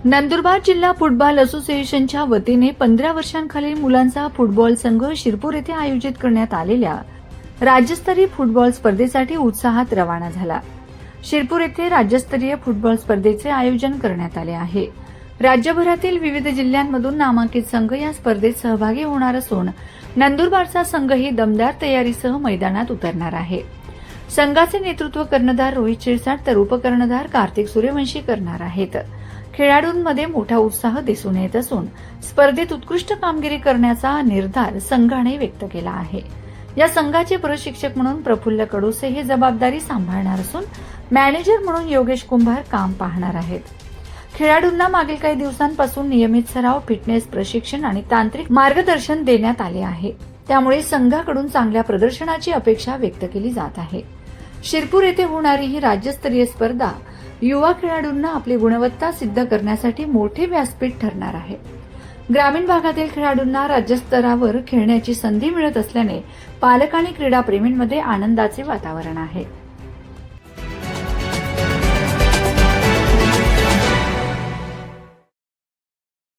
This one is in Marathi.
नंदुरबार जिल्हा फुटबॉल असोसिएशनच्या वतीने 15 वर्षांखालील मुलांचा फुटबॉल संघ शिरपूर येथे आयोजित करण्यात आलेल्या राज्यस्तरीय फुटबॉल स्पर्धेसाठी उत्साहात रवाना झाला। शिरपूर येथे राज्यस्तरीय फुटबॉल स्पर्धेचे आयोजन करण्यात आले आहे। राज्यभरातील विविध जिल्ह्यांमधून नामांकित संघ या स्पर्धेत सहभागी होणार असून नंदुरबारचा संघही दमदार तयारीसह मैदानात उतरणार आहे। संघाचे नेतृत्व कर्णधार रोहित शिरसाट तर उपकर्णधार कार्तिक सूर्यवंशी करणार आहेत। खेळाडूंमध्ये मोठा उत्साह दिसून येत असून स्पर्धेत उत्कृष्ट कामगिरी करण्याचा निर्धार संघाने व्यक्त केला आहे। या संघाचे प्रशिक्षक म्हणून प्रफुल्ल कडोसे हे जबाबदारी सांभाळणार असून मॅनेजर म्हणून योगेश कुंभार काम पाहणार आहेत। खेळाडूंना मागील काही दिवसांपासून नियमित सराव, फिटनेस प्रशिक्षण आणि तांत्रिक मार्गदर्शन देण्यात आले आहे। त्यामुळे संघाकडून चांगल्या प्रदर्शनाची अपेक्षा व्यक्त केली जात आहे। शिरपूर येथे होणारी ही राज्यस्तरीय स्पर्धा युवा खेळाडूंना आपली गुणवत्ता सिद्ध करण्यासाठी मोठे व्यासपीठ ठरणार आहे। ग्रामीण भागातील खेळाडूंना राज्यस्तरावर खेळण्याची संधी मिळत असल्याने पालक आणि क्रीडाप्रेमींमध्ये आनंदाचे वातावरण आहे।